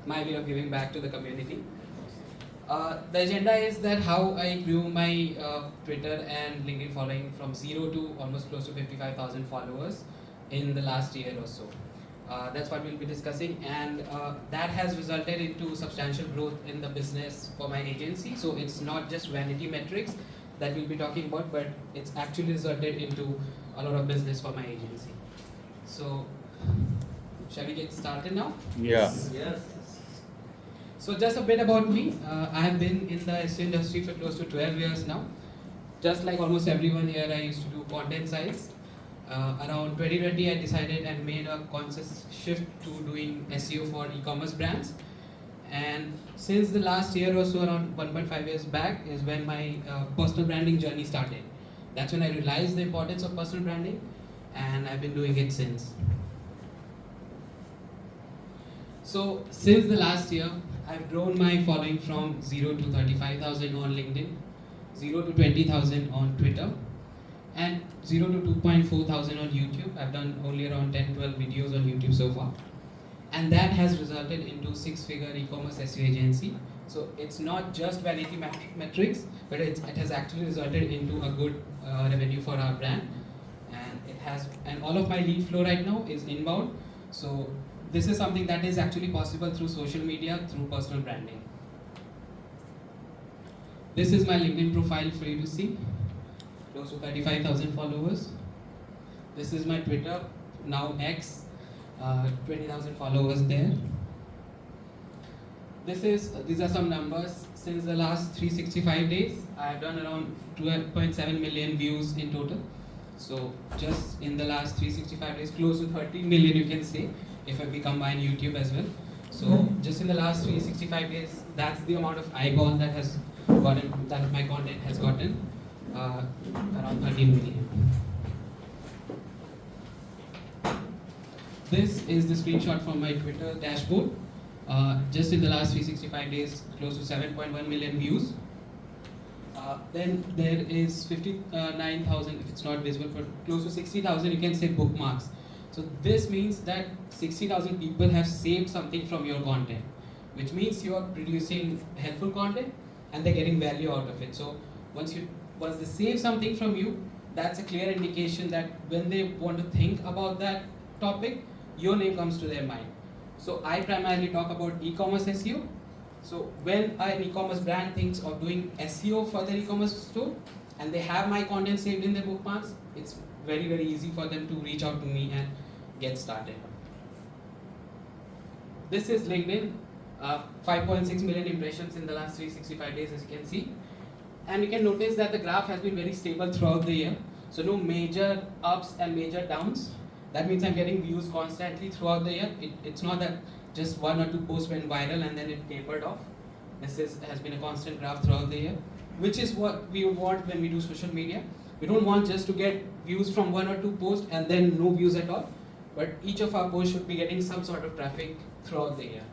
my way of giving back to the community. The agenda is that how I grew my Twitter and LinkedIn following from 0 to almost close to 55,000 followers in the last year or so. That's what we'll be discussing, and that has resulted into substantial growth in the business for my agency. So it's not just vanity metrics that we'll be talking about, but it's actually resulted into a lot of business for my agency. So, shall we get started now? Yeah. Yes. So just a bit about me. I have been in the SEO industry for close to 12 years now. Just like almost everyone here, I used to do content sites. Around 2020, I decided and made a conscious shift to doing SEO for e-commerce brands. And since the last year or so, around 1.5 years back, is when my personal branding journey started. That's when I realized the importance of personal branding, and I've been doing it since. So since the last year, I've grown my following from 0 to 35,000 on LinkedIn, 0 to 20,000 on Twitter, and 0 to 2.4 thousand on YouTube. I've done only around 10-12 videos on YouTube so far. And that has resulted into 6-figure e-commerce SEO agency. So it's not just vanity metrics, but it has actually resulted into a good revenue for our brand. And all of my lead flow right now is inbound. So this is something that is actually possible through social media, through personal branding. This is my LinkedIn profile for you to see. Close to 35,000 followers. This is my Twitter, now X, 20,000 followers there. These are some numbers. Since the last 365 days, I have done around 12.7 million views in total. So just in the last 365 days, close to 13 million you can say, if we combine YouTube as well. So just in the last 365 days, that's the amount of eyeball that my content has gotten, around 13 million. This is the screenshot from my Twitter dashboard. Just in the last 365 days, close to 7.1 million views. Then there is 59,000, if it's not visible, but close to 60,000 you can say bookmarks. So this means that 60,000 people have saved something from your content, which means you are producing helpful content and they're getting value out of it. So once they save something from you, that's a clear indication that when they want to think about that topic, your name comes to their mind. So I primarily talk about e-commerce SEO. So when an e-commerce brand thinks of doing SEO for their e-commerce store and they have my content saved in their bookmarks, it's very, very easy for them to reach out to me and get started. This is LinkedIn, 5.6 million impressions in the last 365 days, as you can see. And you can notice that the graph has been very stable throughout the year. So no major ups and major downs. That means I'm getting views constantly throughout the year. It's not that just 1 or 2 posts went viral and then it tapered off. This has been a constant graph throughout the year, which is what we want when we do social media. We don't want just to get views from 1 or 2 posts and then no views at all, but each of our posts should be getting some sort of traffic throughout the year.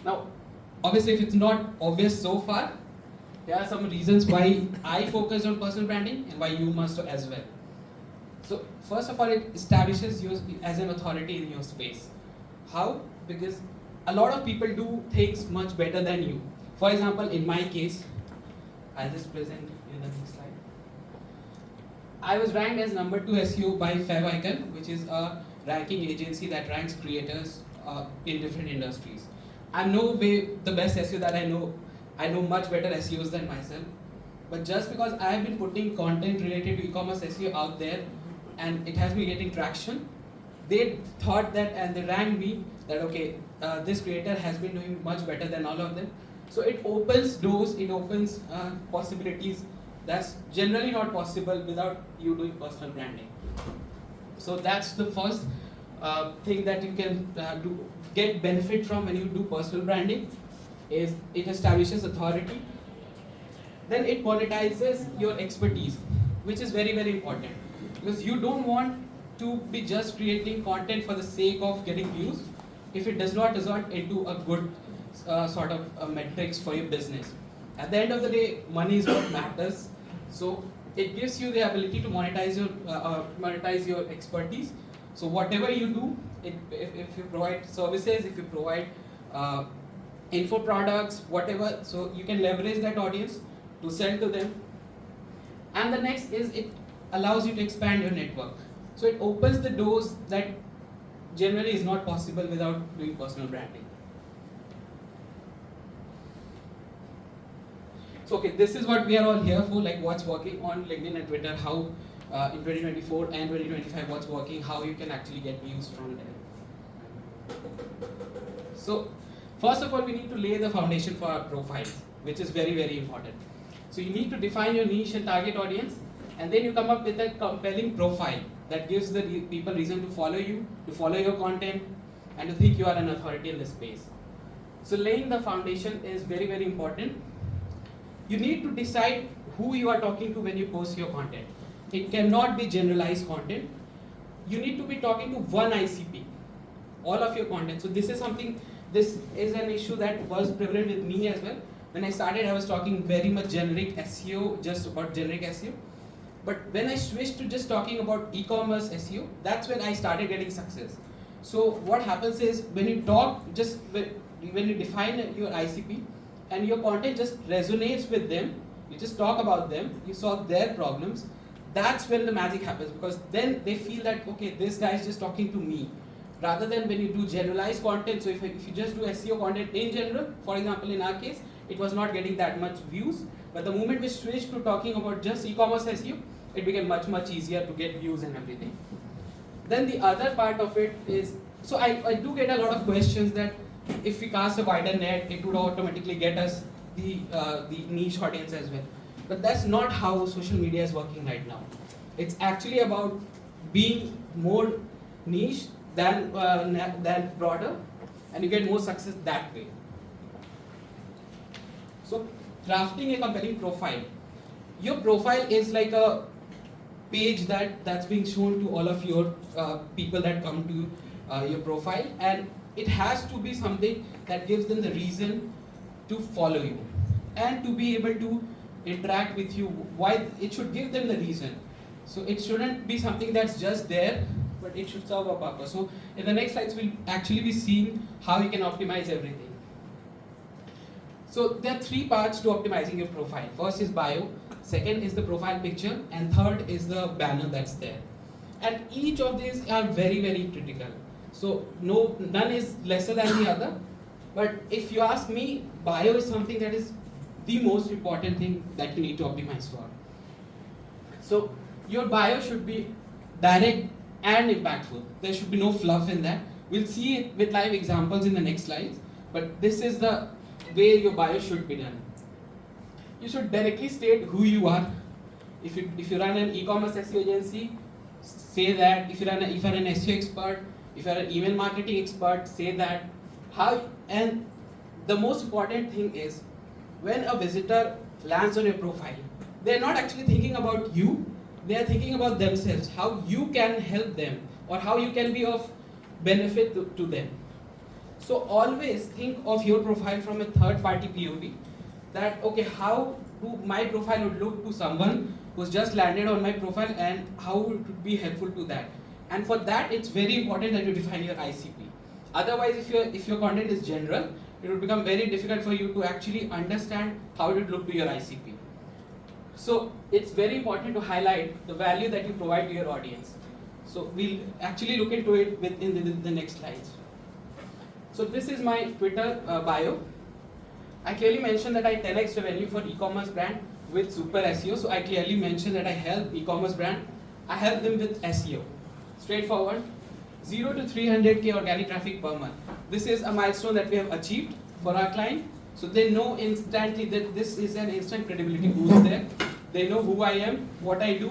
Now, obviously if it's not obvious so far, there are some reasons why I focus on personal branding and why you must as well. So first of all, it establishes you as an authority in your space. How? Because a lot of people do things much better than you. For example, in my case, I'll just present in the next slide. I was ranked as number 2 SEO by Favicon, which is a ranking agency that ranks creators in different industries. I'm no way the best SEO that I know. I know much better SEOs than myself. But just because I have been putting content related to e-commerce SEO out there and it has been getting traction, they thought that and they ranked me that okay, this creator has been doing much better than all of them. So it opens doors, it opens possibilities that's generally not possible without you doing personal branding. So that's the first thing that you can get benefit from when you do personal branding, is it establishes authority. Then it monetizes your expertise, which is very, very important, because you don't want to be just creating content for the sake of getting views if it does not result into a good sort of metrics for your business. At the end of the day, money is what matters. So it gives you the ability to monetize your expertise. So whatever you do, if you provide services, if you provide info products, whatever, so you can leverage that audience to sell to them. And the next is it allows you to expand your network. So it opens the doors that generally is not possible without doing personal branding. So okay, this is what we are all here for, like what's working on LinkedIn and Twitter, how in 2024 and 2025 what's working, how you can actually get views from there. So first of all, we need to lay the foundation for our profiles, which is very, very important. So you need to define your niche and target audience, and then you come up with a compelling profile that gives the people reason to follow you, to follow your content, and to think you are an authority in this space. So laying the foundation is very, very important. You need to decide who you are talking to when you post your content. It cannot be generalized content. You need to be talking to one ICP, all of your content. So this is something, this is an issue that was prevalent with me as well. When I started, I was talking very much generic SEO, just about generic SEO. But when I switched to just talking about e-commerce SEO, that's when I started getting success. So what happens is, when you talk, just when you define your ICP and your content just resonates with them, you just talk about them, you solve their problems, that's when the magic happens, because then they feel that, okay, this guy is just talking to me. Rather than when you do generalized content, so if you just do SEO content in general, for example, in our case, it was not getting that much views, but the moment we switched to talking about just e-commerce SEO, it became much, much easier to get views and everything. Then the other part of it is, so I do get a lot of questions that if we cast a wider net, it would automatically get us the niche audience as well. But that's not how social media is working right now. It's actually about being more niche than broader, and you get more success that way. So crafting a compelling profile. Your profile is like a page that's being shown to all of your people that come to your profile, and it has to be something that gives them the reason to follow you and to be able to interact with you. Why it should give them the reason. So it shouldn't be something that's just there, but it should serve a purpose. So in the next slides, we'll actually be seeing how you can optimize everything. So there are three parts to optimizing your profile. First is bio, second is the profile picture, and third is the banner that's there. And each of these are very, very critical. So none is lesser than the other. But if you ask me, bio is something that is the most important thing that you need to optimize for. So your bio should be direct and impactful. There should be no fluff in that. We'll see it with live examples in the next slides, but this is the way your bio should be done. You should directly state who you are. If you run an e-commerce SEO agency, say that. If you're an SEO expert, if you're an email marketing expert, say that. And the most important thing is, when a visitor lands on your profile, they're not actually thinking about you, they are thinking about themselves, how you can help them or how you can be of benefit to them. So always think of your profile from a third party POV, that okay, how my profile would look to someone who's just landed on my profile, and how it would be helpful to that. And for that, it's very important that you define your ICP. Otherwise, if your content is general, it will become very difficult for you to actually understand how it would look to your ICP. So it's very important to highlight the value that you provide to your audience. So we'll actually look into it in the next slides. So this is my Twitter bio. I clearly mentioned that I 10x revenue for e-commerce brand with super SEO. So I clearly mentioned that I help e-commerce brand. I help them with SEO. Straightforward. 0 to 300K organic traffic per month. This is a milestone that we have achieved for our client. So they know instantly that this is an instant credibility boost there. They know who I am, what I do,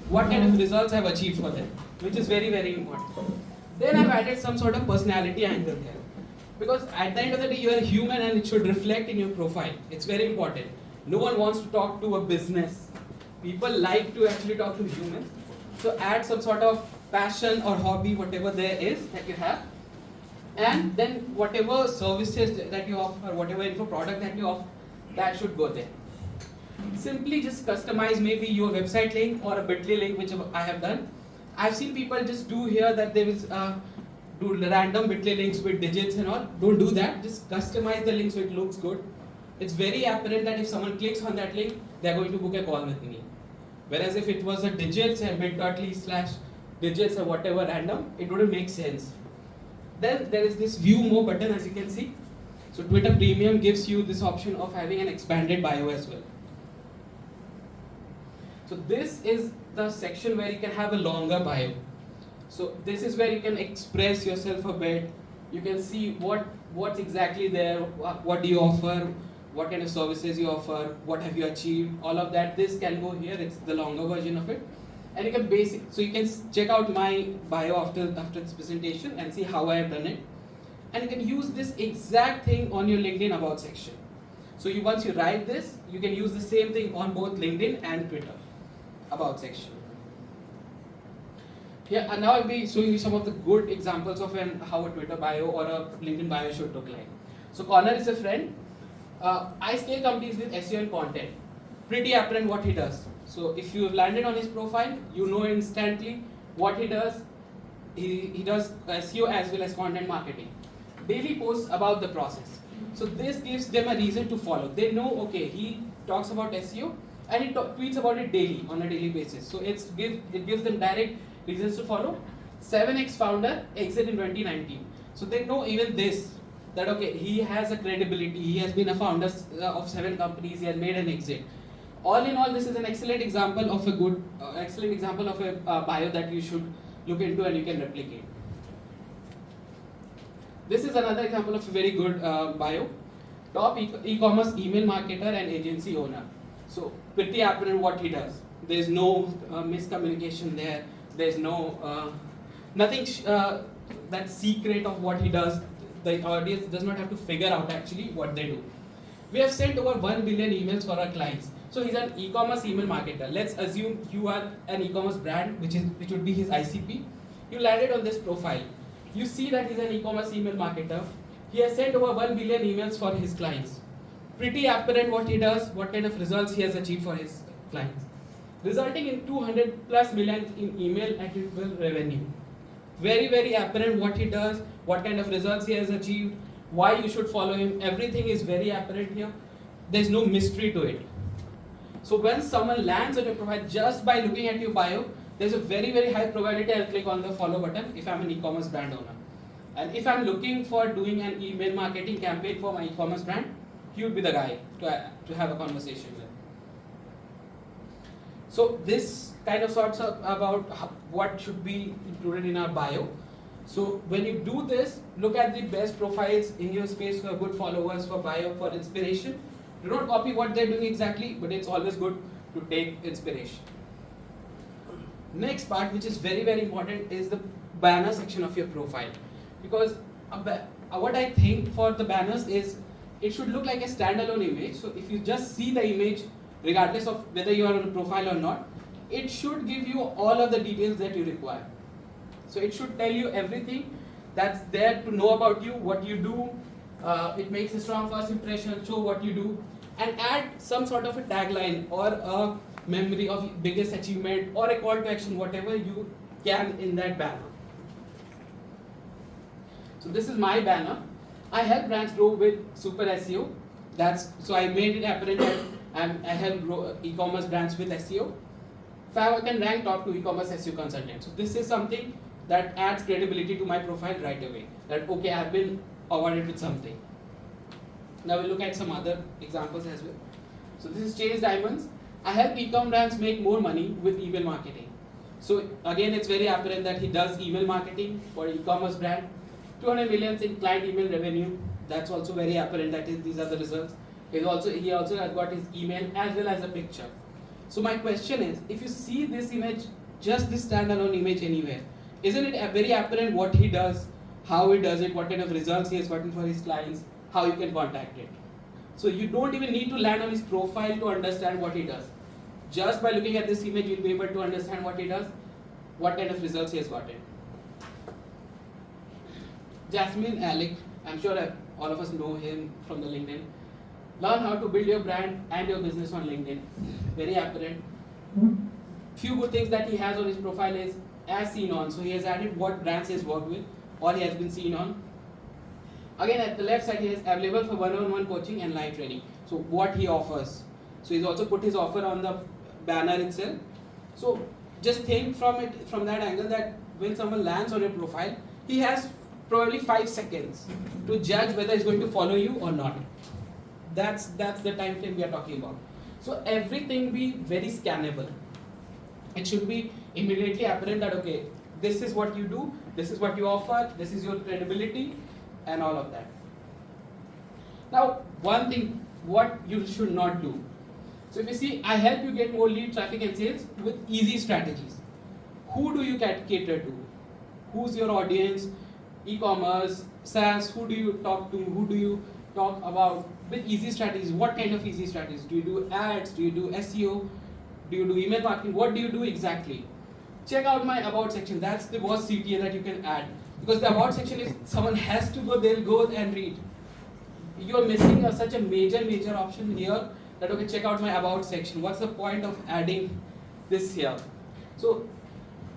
what kind of results I've achieved for them, which is very, very important. Then I've added some sort of personality angle there. Because at the end of the day, you are a human and it should reflect in your profile. It's very important. No one wants to talk to a business. People like to actually talk to humans. So add some sort of passion or hobby, whatever there is that you have. And then whatever services that you offer, whatever info product that you offer, that should go there. Simply just customize maybe your website link or a bit.ly link, which I have done. I've seen people just do here that they will do random bitly links with digits and all. Don't do that. Just customize the link so it looks good. It's very apparent that if someone clicks on that link, they're going to book a call with me. Whereas if it was a digits and bit.ly/digits or whatever random, it wouldn't make sense. Then there is this view more button, as you can see. So Twitter Premium gives you this option of having an expanded bio as well. So this is the section where you can have a longer bio. So this is where you can express yourself a bit. You can see what's exactly there, what do you offer, what kind of services you offer, what have you achieved, all of that. This can go here. It's the longer version of it. And you can so you can check out my bio after this presentation and see how I have done it. And you can use this exact thing on your LinkedIn about section. So once you write this, you can use the same thing on both LinkedIn and Twitter about section. Yeah, and now I'll be showing you some of the good examples of how a Twitter bio or a LinkedIn bio should look like. So Connor is a friend. I scale companies with SEO and content. Pretty apparent what he does. So if you've landed on his profile, you know instantly what he does. He does SEO as well as content marketing. Daily posts about the process. So this gives them a reason to follow. They know, okay, he talks about SEO and he tweets about it daily, on a daily basis. So it gives them direct reasons to follow. 7x founder, exit in 2019. So they know even this, that okay, he has a credibility, he has been a founder of 7 companies, he has made an exit. All in all, this is an excellent example of a bio that you should look into and you can replicate. This is another example of a very good bio. Top e-commerce email marketer and agency owner. So pretty apparent what he does. There's no miscommunication there. There's no nothing that's secret of what he does. The audience does not have to figure out actually what they do. We have sent over 1 billion emails for our clients. So he's an e-commerce email marketer. Let's assume you are an e-commerce brand, which would be his ICP. You landed on this profile. You see that he's an e-commerce email marketer. He has sent over 1 billion emails for his clients. Pretty apparent what he does, what kind of results he has achieved for his clients. Resulting in 200 plus million in email attributable revenue. Very, very apparent what he does, what kind of results he has achieved, why you should follow him. Everything is very apparent here. There's no mystery to it. So when someone lands on your profile just by looking at your bio, there's a very, very high probability I'll click on the follow button if I'm an e-commerce brand owner. And if I'm looking for doing an email marketing campaign for my e-commerce brand, he would be the guy to have a conversation with. So this kind of sorts out about what should be included in our bio. So when you do this, look at the best profiles in your space who are good followers for bio, for inspiration. Do not copy what they're doing exactly, but it's always good to take inspiration. Next part, which is very, very important, is the banner section of your profile. Because what I think for the banners is, it should look like a standalone image. So if you just see the image, regardless of whether you are on a profile or not, it should give you all of the details that you require. So it should tell you everything that's there to know about you, what you do. It makes a strong first impression, show what you do, and add some sort of a tagline or a memory of biggest achievement or a call to action, whatever you can in that banner. So this is my banner. I help brands grow with super SEO. So I made it apparent that I help grow e-commerce brands with SEO. I can rank top 2 e-commerce SEO consultant. So this is something that adds credibility to my profile right away. That okay, I have been awarded with something. Now we'll look at some other examples as well. So this is Chase Diamonds. I help e-com brands make more money with email marketing. So again, it's very apparent that he does email marketing for e-commerce brand. 200 million in client email revenue. That's also very apparent that these are the results. He also has got his email as well as a picture. So my question is, if you see this image, just this standalone image anywhere, isn't it very apparent what he does, how he does it, what kind of results he has gotten for his clients, how you can contact it? So you don't even need to land on his profile to understand what he does. Just by looking at this image, you'll be able to understand what he does, what kind of results he has gotten. Jasmine Alec, I'm sure all of us know him from the LinkedIn. Learn how to build your brand and your business on LinkedIn. Very apparent. Few good things that he has on his profile is as seen on. So he has added what brands he has worked with. or he has been seen on. Again, at the left side, he is available for one-on-one coaching and live training. So what he offers. So he's also put his offer on the banner itself. So just think from that angle, that when someone lands on your profile, he has probably 5 seconds to judge whether he's going to follow you or not. That's the time frame we are talking about. So everything be very scannable. It should be immediately apparent that, okay, this is what you do, this is what you offer, this is your credibility, and all of that. Now, one thing, what you should not do. So if you see, I help you get more lead traffic and sales with easy strategies. Who do you cater to? Who's your audience? E-commerce, SaaS, who do you talk to? Who do you talk about with easy strategies? What kind of easy strategies? Do you do ads? Do you do SEO? Do you do email marketing? What do you do exactly? Check out my about section. That's the worst CTA that you can add. Because the about section, if someone has to go, they'll go and read. You're missing such a major option here that, okay, check out my about section. What's the point of adding this here? So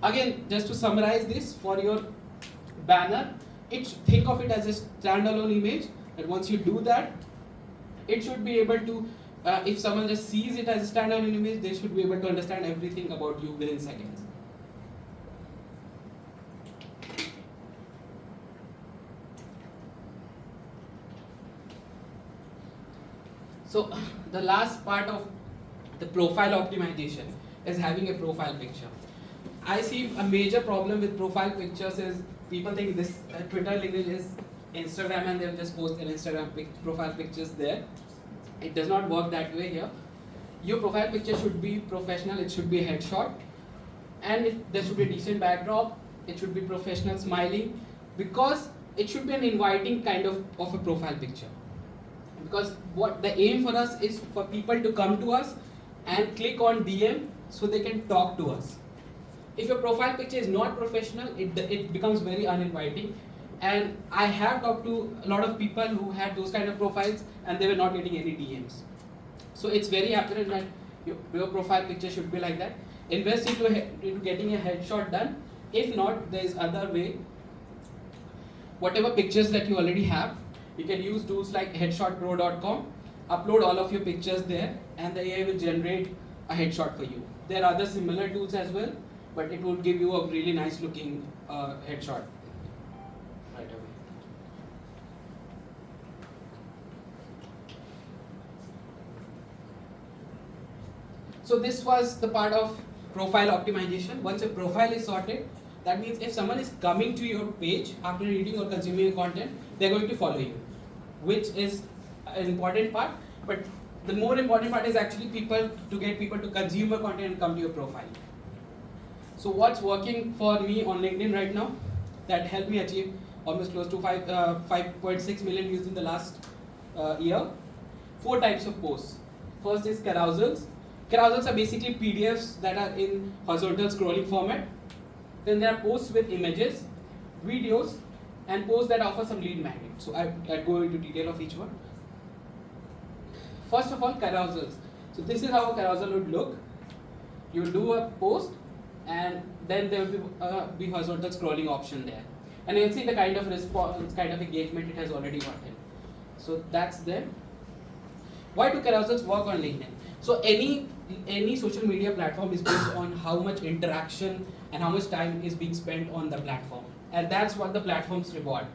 again, just to summarize this, for your banner, think of it as a standalone image, and once you do that, it should be able to, if someone just sees it as a standalone image, they should be able to understand everything about you within seconds. So the last part of the profile optimization is having a profile picture. I see a major problem with profile pictures is people think this Twitter, LinkedIn is Instagram, and they'll just post an Instagram profile pictures there. It does not work that way here. Your profile picture should be professional, it should be a headshot, and there should be a decent backdrop, it should be professional smiling, because it should be an inviting kind of a profile picture. Because what the aim for us is for people to come to us and click on DM so they can talk to us. If your profile picture is not professional, it becomes very uninviting. And I have talked to a lot of people who had those kind of profiles and they were not getting any DMs. So it's very apparent that your profile picture should be like that. Invest into getting a headshot done. If not, there is other way. Whatever pictures that you already have, you can use tools like headshotpro.com, upload all of your pictures there, and the AI will generate a headshot for you. There are other similar tools as well, but it will give you a really nice looking headshot right away. So this was the part of profile optimization. Once your profile is sorted, that means if someone is coming to your page after reading or consuming your content, they're going to follow you, which is an important part. But the more important part is actually to get people to consume your content and come to your profile. So what's working for me on LinkedIn right now that helped me achieve almost close to 5.6 million views in the last year? 4 types of posts. First is carousels. Carousels are basically PDFs that are in horizontal scrolling format. Then there are posts with images, videos, and posts that offer some lead magnet. So I go into detail of each one. First of all, carousels. So this is how a carousel would look. You do a post, and then there will be horizontal scrolling option there. And you can see the kind of response, kind of engagement it has already gotten. So that's there. Why do carousels work on LinkedIn? So any social media platform is based on how much interaction and how much time is being spent on the platform. And that's what the platforms reward.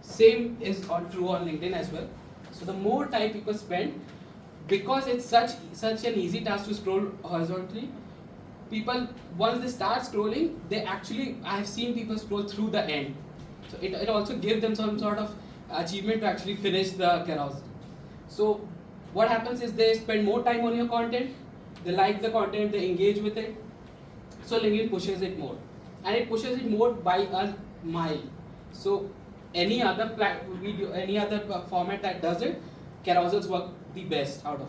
Same is true on LinkedIn as well. So the more time people spend, because it's such an easy task to scroll horizontally, people, once they start scrolling, I have seen people scroll through the end. So it also gives them some sort of achievement to actually finish the carousel. So what happens is they spend more time on your content, they like the content, they engage with it. So LinkedIn pushes it more. And it pushes it more by a mile. So any other format that does it, carousels work the best out of it.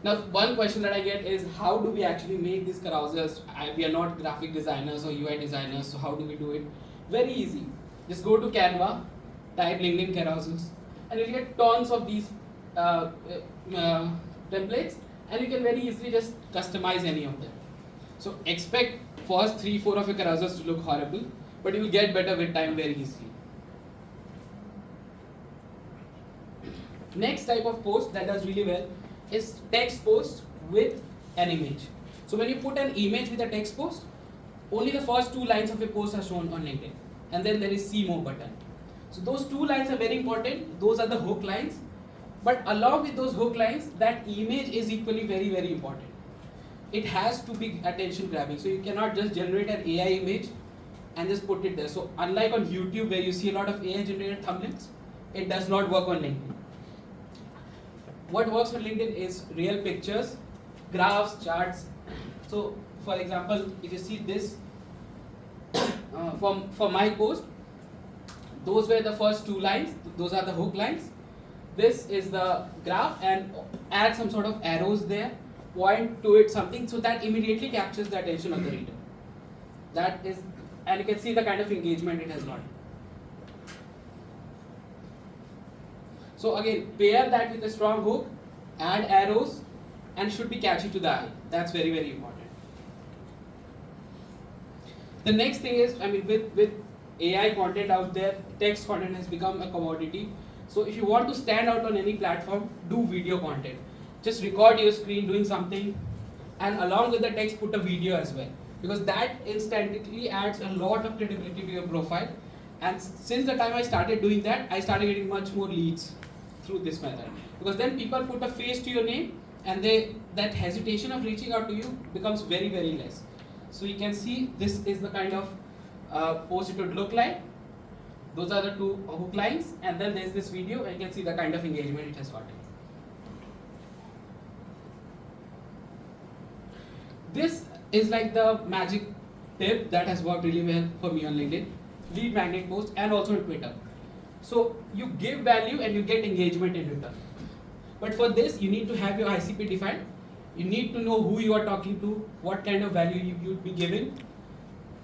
Now, one question that I get is, how do we actually make these carousels? We are not graphic designers or UI designers, so how do we do it? Very easy. Just go to Canva, type LinkedIn carousels, and you'll get tons of these templates, and you can very easily just customize any of them. So expect first 3-4 of your carousels to look horrible, but you will get better with time very easily. Next type of post that does really well is text post with an image. So when you put an image with a text post, only the first 2 lines of a post are shown on LinkedIn, and then there is see more button. So those 2 lines are very important. Those are the hook lines. But along with those hook lines, that image is equally very, very important. It has to be attention grabbing. So you cannot just generate an AI image and just put it there. So unlike on YouTube where you see a lot of AI generated thumbnails, it does not work on LinkedIn. What works on LinkedIn is real pictures, graphs, charts. So for example, if you see this for my post, those were the first 2 lines, those are the hook lines. This is the graph, and add some sort of arrows there, point to it something, so that immediately captures the attention of the reader. That is, and you can see the kind of engagement it has got. So again, pair that with a strong hook, add arrows, and should be catchy to the eye. That's very, very important. The next thing is, I mean, with AI content out there, text content has become a commodity. So if you want to stand out on any platform, do video content. Just record your screen doing something, and along with the text, put a video as well. Because that instantly adds a lot of credibility to your profile. And since the time I started doing that, I started getting much more leads through this method. Because then people put a face to your name, and that hesitation of reaching out to you becomes very, very less. So you can see this is the kind of post it would look like. Those are the 2 hook lines, and then there's this video, and you can see the kind of engagement it has gotten. This is like the magic tip that has worked really well for me on LinkedIn, lead magnet post, and also on Twitter. So you give value and you get engagement in return. But for this, you need to have your ICP defined. You need to know who you are talking to, what kind of value you would be giving.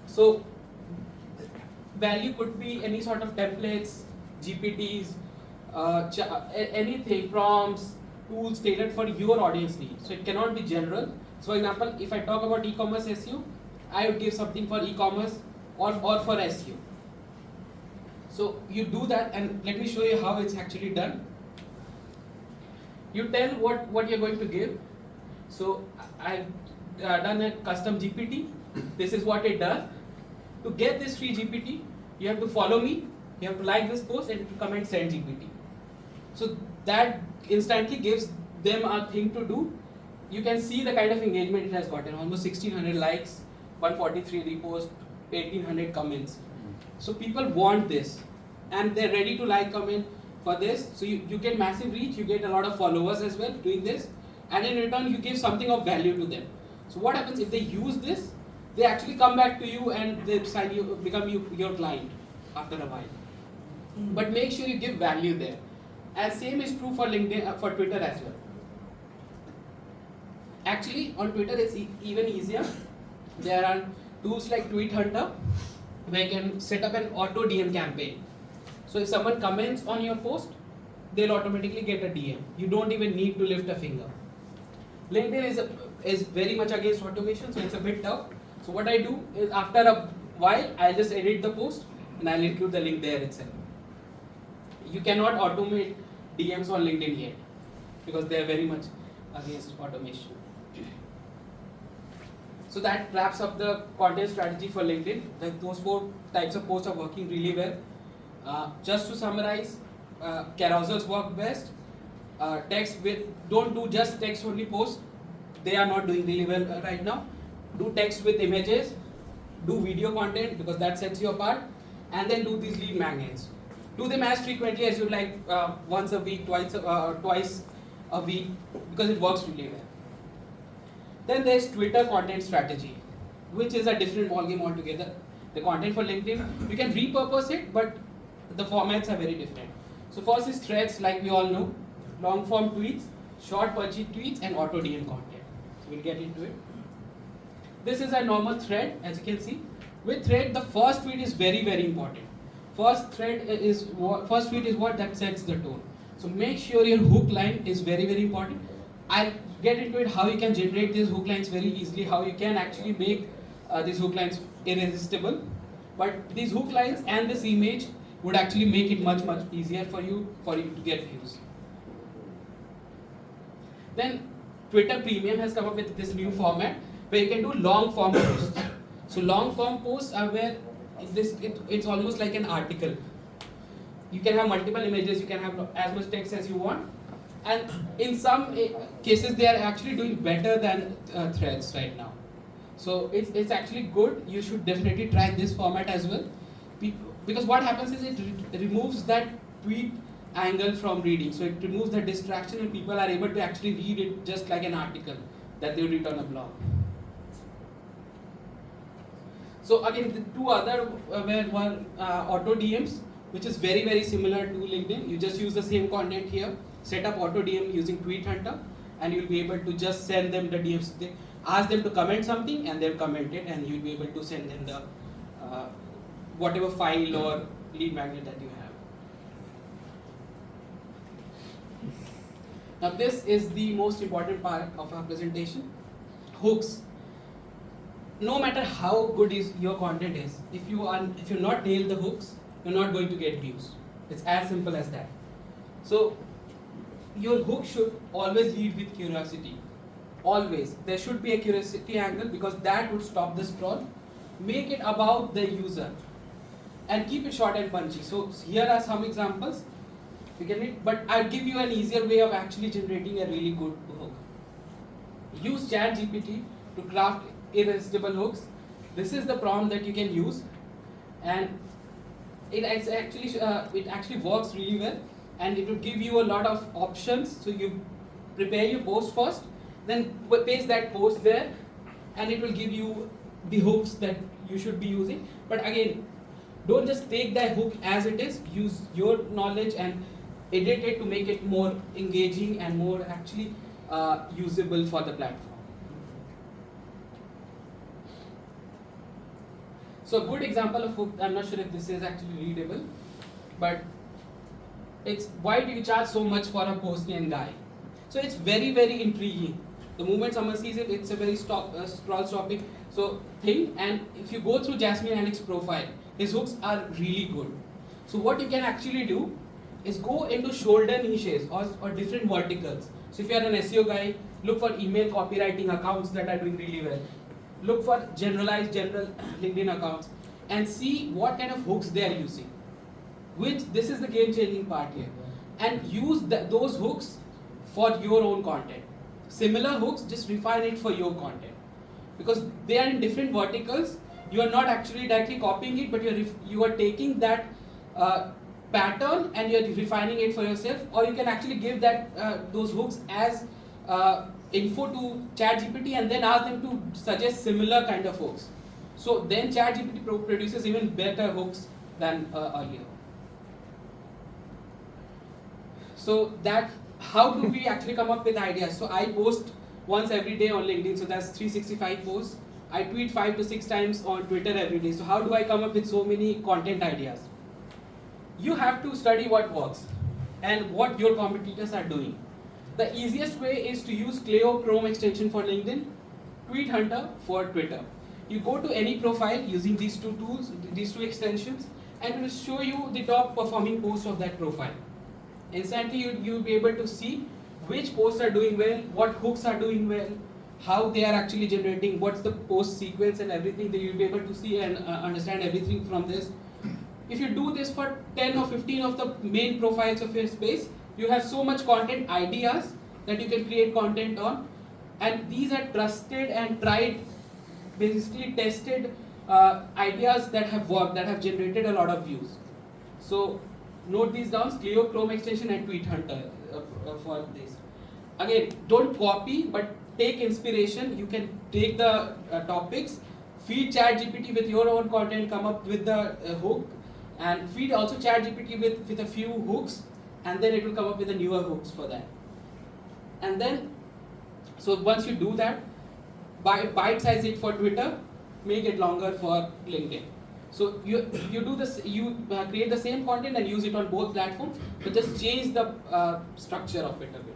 So value could be any sort of templates, GPTs, anything, prompts, tools tailored for your audience needs. So it cannot be general. So for example, if I talk about e-commerce SEO, I would give something for e-commerce or for SEO. So you do that, and let me show you how it's actually done. You tell what you're going to give. So I've done a custom GPT. This is what it does. To get this free GPT, you have to follow me, you have to like this post, and to comment send GPT. So that instantly gives them a thing to do. You can see the kind of engagement it has gotten, almost 1600 likes, 143 reposts, 1800 comments. So people want this, and they're ready to like, comment for this. So you get massive reach, you get a lot of followers as well doing this, and in return you give something of value to them. So what happens if they use this? They actually come back to you and they sign you, become your client after a while. But make sure you give value there. And same is true for LinkedIn, for Twitter as well. Actually, on Twitter it's even easier. There are tools like Tweet Hunter where you can set up an auto DM campaign. So if someone comments on your post, they'll automatically get a DM. You don't even need to lift a finger. LinkedIn is very much against automation, so it's a bit tough. So what I do is after a while, I'll just edit the post and I'll include the link there itself. You cannot automate DMs on LinkedIn yet because they are very much against automation. So that wraps up the content strategy for LinkedIn. Those 4 types of posts are working really well. Just to summarize, carousels work best. Don't do just text only posts. They are not doing really well right now. Do text with images, do video content because that sets you apart, and then do these lead magnets. Do them as frequently as you like, once a week, twice a week, because it works really well. Then there's Twitter content strategy, which is a different ballgame altogether. The content for LinkedIn, you can repurpose it, but the formats are very different. So first is threads, like we all know, long form tweets, short punchy tweets, and auto DM content. So we'll get into it. This is a normal thread, as you can see. With thread, the first tweet is very, very important. First tweet is what that sets the tone. So make sure your hook line is very, very important. I'll get into it how you can generate these hook lines very easily, how you can actually make these hook lines irresistible. But these hook lines and this image would actually make it much easier for you to get views. Then Twitter Premium has come up with this new format where you can do long form posts. So long form posts are where it's almost like an article. You can have multiple images, you can have as much text as you want, and in some cases they are actually doing better than threads right now. So it's actually good. You should definitely try this format as well, because what happens is it removes that tweet angle from reading. So it removes the distraction and people are able to actually read it just like an article that they would read on a blog. So again, the two other were auto DMs, which is very similar to LinkedIn. You just use the same content here, set up auto DM using Tweet Hunter, and you'll be able to just send them the DMs. Ask them to comment something and they'll comment it, and you'll be able to send them the whatever file or lead magnet that you have. Now this is the most important part of our presentation, hooks. No matter how good your content is, if you're not nail the hooks, you're not going to get views. It's as simple as that. So your hook should always lead with curiosity. Always. There should be a curiosity angle, because that would stop the scroll. Make it about the user and keep it short and punchy. So here are some examples. You can read, but I'll give you an easier way of actually generating a really good hook. Use ChatGPT to craft irresistible hooks. This is the prompt that you can use, and it actually works really well, and it will give you a lot of options. So you prepare your post first, then paste that post there, and it will give you the hooks that you should be using. But again, don't just take that hook as it is. Use your knowledge and edit it to make it more engaging and more actually usable for the platform. So a good example of hook, I'm not sure if this is actually readable, but it's why do you charge so much for a Bosnian guy? So it's very intriguing. The moment someone sees it, it's a very scroll stopping thing. And if you go through Jasmine Anik's profile, his hooks are really good. So what you can actually do is go into shoulder niches or different verticals. So if you are an SEO guy, look for email copywriting accounts that are doing really well. Look for general LinkedIn accounts and see what kind of hooks they are using. This is the game-changing part here. And use those hooks for your own content. Similar hooks, just refine it for your content. Because they are in different verticals, you are not actually directly copying it, but you are taking that pattern and you are refining it for yourself. Or you can actually give those hooks as info to ChatGPT and then ask them to suggest similar kind of hooks. So then ChatGPT produces even better hooks than earlier. So how do we actually come up with ideas? So I post once every day on LinkedIn, so that's 365 posts. I tweet 5 to 6 times on Twitter every day. So how do I come up with so many content ideas? You have to study what works and what your competitors are doing. The easiest way is to use Clio Chrome extension for LinkedIn, Tweet Hunter for Twitter. You go to any profile using these two tools, these two extensions, and it will show you the top performing posts of that profile. Instantly you'll be able to see which posts are doing well, what hooks are doing well, how they are actually generating, what's the post sequence and everything, that you'll be able to see and understand everything from this. If you do this for 10 or 15 of the main profiles of your space, you have so much content ideas that you can create content on, and these are trusted and tried, basically tested ideas that have worked, that have generated a lot of views. So note these down: Clio Chrome extension and Tweet Hunter for this. Again, don't copy, but take inspiration. You can take the topics, feed ChatGPT with your own content, come up with the hook, and feed also ChatGPT with a few hooks, and then it will come up with the newer hooks for that. And then, so once you do that, bite-size it for Twitter, make it longer for LinkedIn. So you do this, you create the same content and use it on both platforms, but just change the structure of it a bit.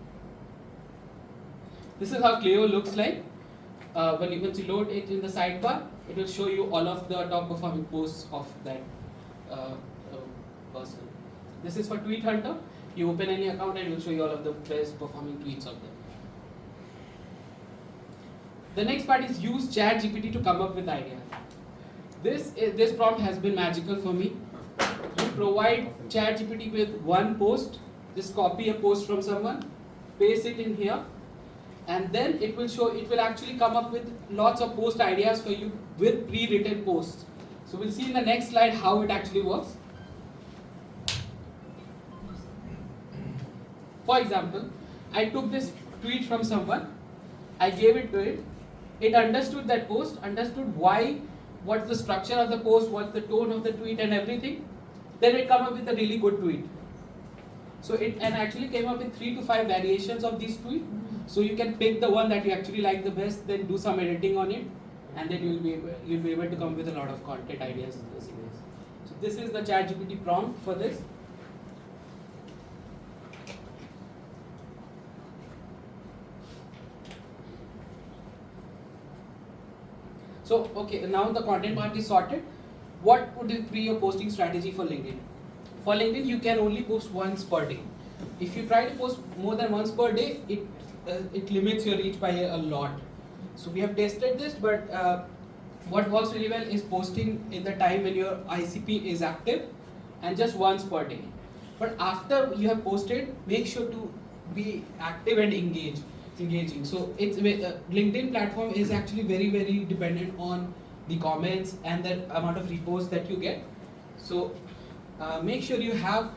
This is how Clio looks like once you load it in the sidebar. it will show you all of the top performing posts of that person. This is for Tweet Hunter. You open any account and it will show you all of the best performing tweets of them. The next part is use ChatGPT to come up with ideas. This prompt has been magical for me. You provide ChatGPT with one post, just copy a post from someone, paste it in here, and then it will actually come up with lots of post ideas for you with pre-written posts. So we'll see in the next slide how it actually works. For example, I took this tweet from someone, I gave it to it, it understood that post, understood what's the structure of the post, what's the tone of the tweet and everything. Then it came up with a really good tweet. So it actually came up with 3 to 5 variations of these tweets. So you can pick the one that you actually like the best, then do some editing on it, and then you'll be able to come up with a lot of content ideas. So this is the ChatGPT prompt for this. So okay, now the content part is sorted. What would be your posting strategy for LinkedIn? For LinkedIn, you can only post once per day. If you try to post more than once per day, it limits your reach by a lot. So we have tested this, but what works really well is posting in the time when your ICP is active and just once per day. But after you have posted, make sure to be active and engaging. So it's LinkedIn platform is actually very, very dependent on the comments and the amount of reposts that you get. So make sure you have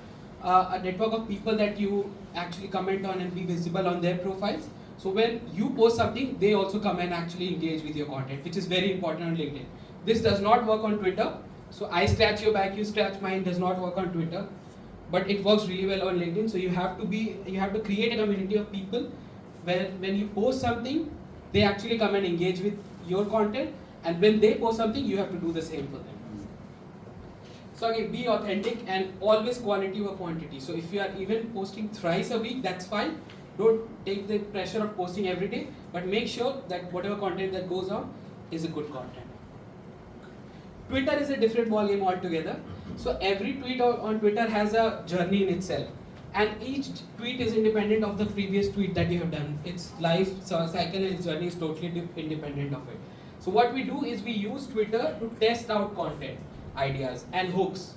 a network of people that you actually comment on and be visible on their profiles. So when you post something, they also come and actually engage with your content, which is very important on LinkedIn. This does not work on Twitter. So I scratch your back, you scratch mine, does not work on Twitter, but it works really well on LinkedIn. So you have to create a community of people where when you post something, they actually come and engage with your content, and when they post something, you have to do the same for them. So again, be authentic and always quality over quantity. So if you are even posting thrice a week, that's fine. Don't take the pressure of posting every day, but make sure that whatever content that goes out is a good content. Twitter is a different ballgame altogether. So every tweet on Twitter has a journey in itself, and each tweet is independent of the previous tweet that you have done. Its life cycle and its journey is totally independent of it. So what we do is we use Twitter to test out content, ideas and hooks.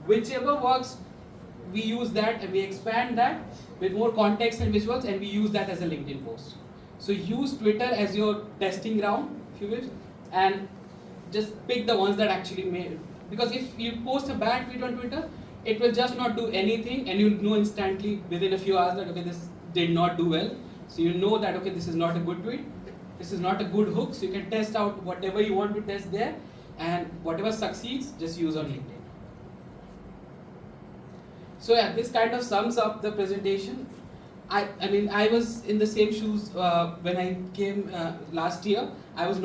Whichever works, we use that and we expand that with more context and visuals, and we use that as a LinkedIn post. So use Twitter as your testing ground, if you wish, and just pick the ones that actually made. Because if you post a bad tweet on Twitter, it will just not do anything, and you'll know instantly within a few hours that okay, this did not do well. So you know that okay, this is not a good tweet, this is not a good hook. So you can test out whatever you want to test there, and whatever succeeds, just use on LinkedIn. So yeah, this kind of sums up the presentation. I mean, I was in the same shoes when I came last year. I was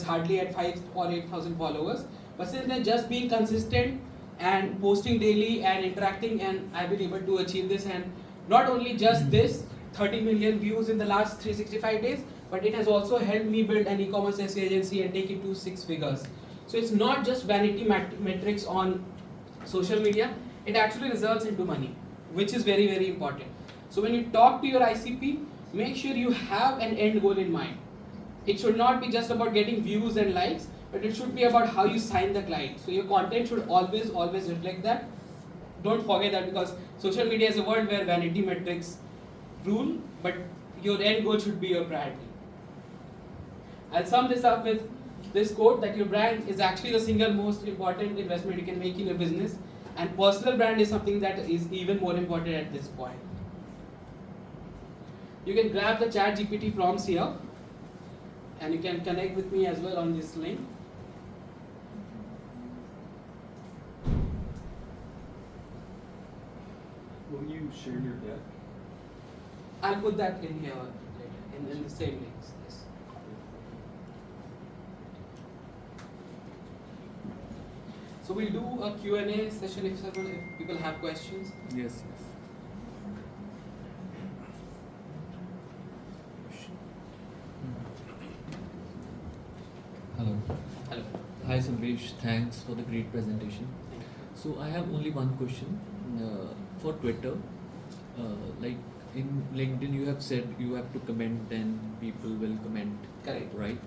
hardly at 5 or 8,000 followers. But since then, just being consistent and posting daily and interacting, and I've been able to achieve this. And not only just this, 30 million views in the last 365 days, but it has also helped me build an e-commerce SEO agency and take it to 6 figures. So it's not just vanity metrics on social media, it actually results into money, which is very, very important. So when you talk to your ICP, make sure you have an end goal in mind. It should not be just about getting views and likes, but it should be about how you sign the client. So your content should always reflect that. Don't forget that, because social media is a world where vanity metrics rule, but your end goal should be your priority. I'll sum this up with this quote, that your brand is actually the single most important investment you can make in your business, and personal brand is something that is even more important at this point. You can grab the ChatGPT prompts here, and you can connect with me as well on this link. Will you share your deck? I'll put that in here later, in the same links. Yes. So we'll do a Q&A session if people have questions. Yes. Hello. Samvesh, thanks for the great presentation. So I have only one question. For Twitter, like in LinkedIn, you have said you have to comment, then people will comment. Correct. Right?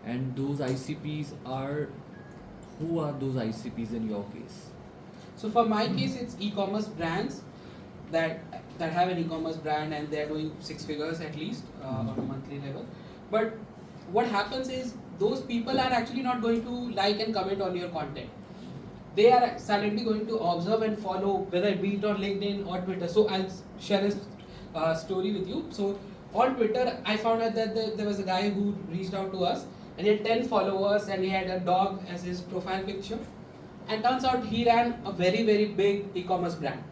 And those ICPs are, who are those ICPs in your case? So for my case, it's e-commerce brands that have an e-commerce brand and they're doing 6 figures at least on a monthly level. But what happens is those people are actually not going to like and comment on your content. They are silently going to observe and follow, whether it be it on LinkedIn or Twitter. So I'll share a story with you. So on Twitter, I found out that there was a guy who reached out to us and he had 10 followers and he had a dog as his profile picture. And turns out he ran a very, very big e-commerce brand.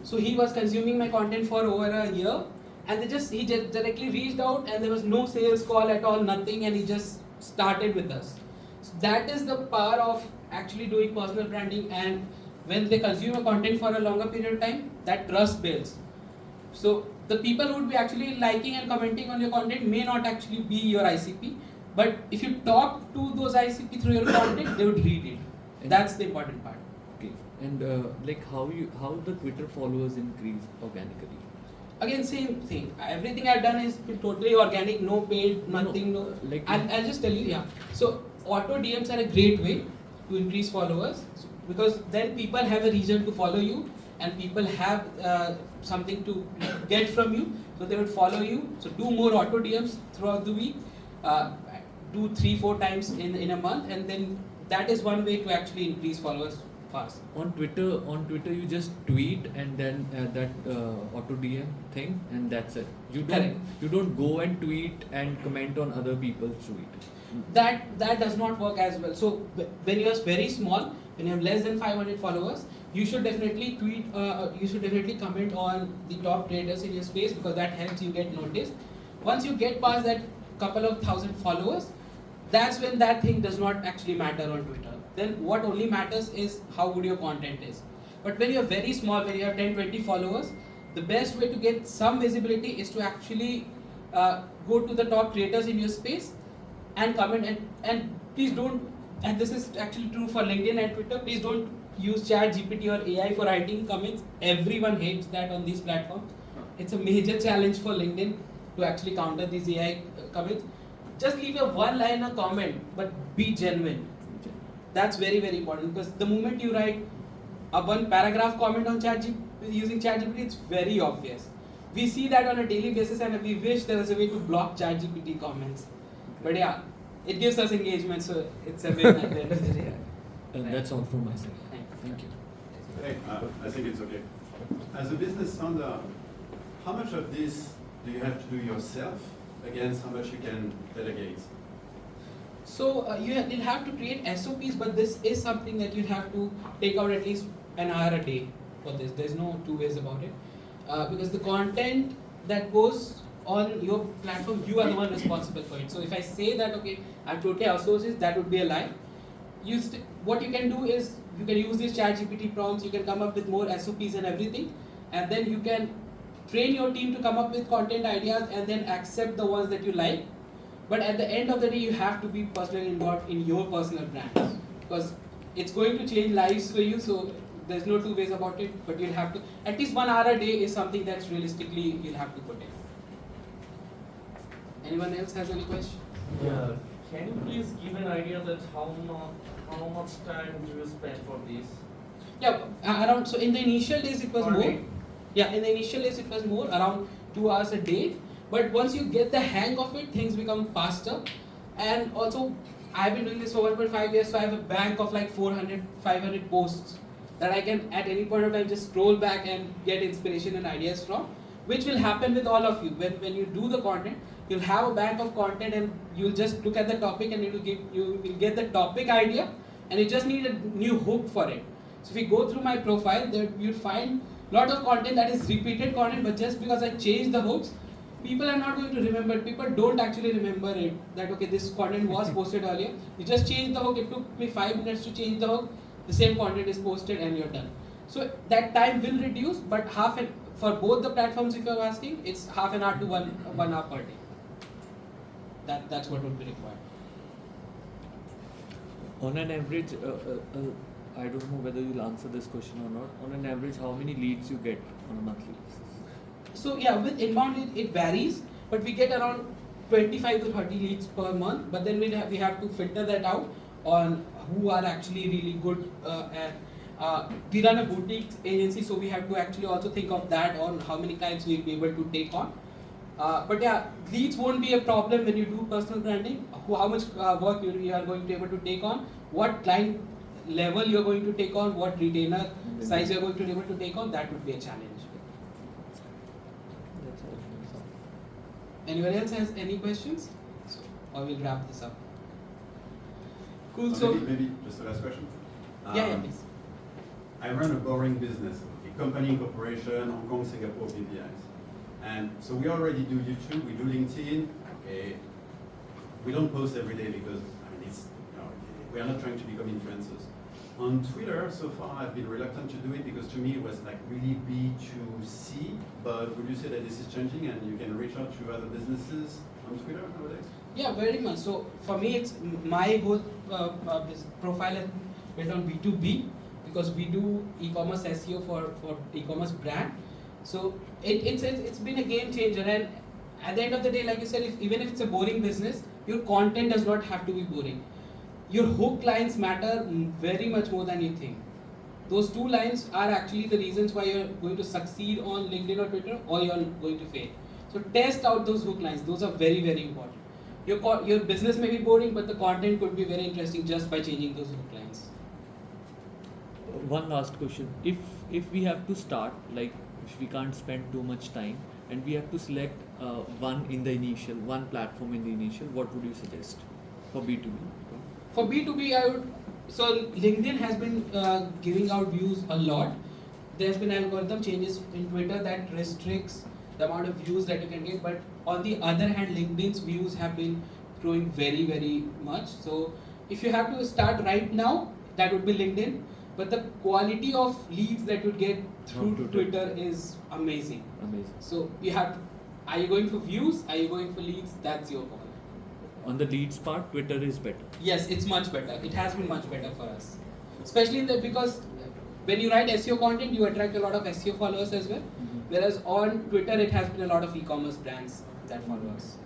So he was consuming my content for over a year, and he just directly reached out, and there was no sales call at all, nothing, and he just started with us. So that is the power of actually doing personal branding, and when they consume a content for a longer period of time, that trust builds. So the people who would be actually liking and commenting on your content may not actually be your ICP, but if you talk to those ICP through your content, they would read it. That's the important part. Okay. And like how the Twitter followers increase organically? Again, same thing. Everything I've done is totally organic, no paid, nothing. No. Like I'll just tell you, yeah. So auto DMs are a great way to increase followers because then people have a reason to follow you and people have something to get from you, so they would follow you. So do more auto DMs throughout the week, 2, 3, 4 times in a month, and then that is one way to actually increase followers fast. On Twitter, you just tweet and then that auto DM thing, and that's it. You don't go and tweet and comment on other people's tweet. That does not work as well. So when you are very small, when you have less than 500 followers, you should definitely tweet. You should definitely comment on the top creators in your space because that helps you get noticed. Once you get past that couple of thousand followers, that's when that thing does not actually matter on Twitter. Then what only matters is how good your content is. But when you're very small, when you have 10, 20 followers, the best way to get some visibility is to actually go to the top creators in your space and comment and please don't, and this is actually true for LinkedIn and Twitter, please don't use ChatGPT or AI for writing comments. Everyone hates that on these platforms. It's a major challenge for LinkedIn to actually counter these AI comments. Just leave a one-liner comment, but be genuine. That's very, very important because the moment you write a one-paragraph comment on using ChatGPT, it's very obvious. We see that on a daily basis, and we wish there was a way to block ChatGPT comments. But yeah, it gives us engagement, so it's a win at the end of the day. That's all from my side. Thank you. Hey, I think it's okay. As a business founder, how much of this do you have to do yourself against how much you can delegate? So you'll have to create SOPs, but this is something that you have to take out at least an hour a day for this. There's no two ways about it. Because the content that goes on your platform, you are the one responsible for it. So if I say that, okay, I'm totally outsourced, that would be a lie. What you can do is, you can use these ChatGPT prompts, you can come up with more SOPs and everything, and then you can train your team to come up with content ideas and then accept the ones that you like. But at the end of the day, you have to be personally involved in your personal brand because it's going to change lives for you. So there's no two ways about it, but you'll have to, at least 1 hour a day is something that's realistically you'll have to put in. Anyone else has any question? Yeah. Can you please give an idea that how much time do you spend for this? Yeah, around, so in the initial days it was Per more. day? Yeah, in the initial days it was more, around 2 hours a day. But once you get the hang of it, things become faster. And also, I've been doing this for 1.5 years, so I have a bank of like 400, 500 posts that I can at any point of time just scroll back and get inspiration and ideas from, which will happen with all of you. When you do the content, you'll have a bank of content and you'll just look at the topic and you will get the topic idea and you just need a new hook for it. So if you go through my profile, there you'll find a lot of content that is repeated content, but just because I changed the hooks, people are not going to remember. People don't actually remember it, that okay, this content was posted earlier. You just change the hook. It took me 5 minutes to change the hook. The same content is posted and you're done. So that time will reduce, but for both the platforms, if you're asking, it's half an hour to one hour per day. That's what would be required. On an average, I don't know whether you'll answer this question or not. On an average, how many leads you get on a monthly basis? So yeah, with inbound it varies, but we get around 25 to 30 leads per month. But then we have to filter that out on who are actually really good. We run a boutique agency, so we have to actually also think of that on how many clients we'll be able to take on. But yeah, leads won't be a problem when you do personal branding. How much work you are going to be able to take on, what client level you're going to take on, what retainer size you're going to be able to take on, that would be a challenge. That's all. Anyone else has any questions? So, or we'll wrap this up. Cool. So So maybe just the last question. yeah, please. I run a boring business, a company incorporation, Hong Kong, Singapore, PPIs. And so we already do YouTube, we do LinkedIn. Okay, we don't post every day because we are not trying to become influencers. On Twitter, so far I've been reluctant to do it because to me it was like really B2C. But would you say that this is changing and you can reach out to other businesses on Twitter nowadays? Yeah, very much. So for me, it's my whole profile is built on B2B because we do e-commerce SEO for e-commerce brand. So it's been a game changer. And at the end of the day, like you said, even if it's a boring business, your content does not have to be boring. Your hook lines matter very much more than you think. Those two lines are actually the reasons why you're going to succeed on LinkedIn or Twitter, or you're going to fail. So test out those hook lines. Those are very, very important. Your business may be boring, but the content could be very interesting just by changing those hook lines. One last question. If we have to start, like if we can't spend too much time and we have to select one platform in the initial, what would you suggest for B2B? For B2B, so LinkedIn has been giving out views a lot. There's been algorithm changes in Twitter that restricts the amount of views that you can get, but on the other hand, LinkedIn's views have been growing very, very much. So if you have to start right now, that would be LinkedIn, but the quality of leads that you get through Twitter is amazing. So are you going for views? Are you going for leads? That's your call. On the leads part, Twitter is better. Yes, it's much better. It has been much better for us, especially because when you write SEO content, you attract a lot of SEO followers as well. Whereas on Twitter, it has been a lot of e-commerce brands that follow us.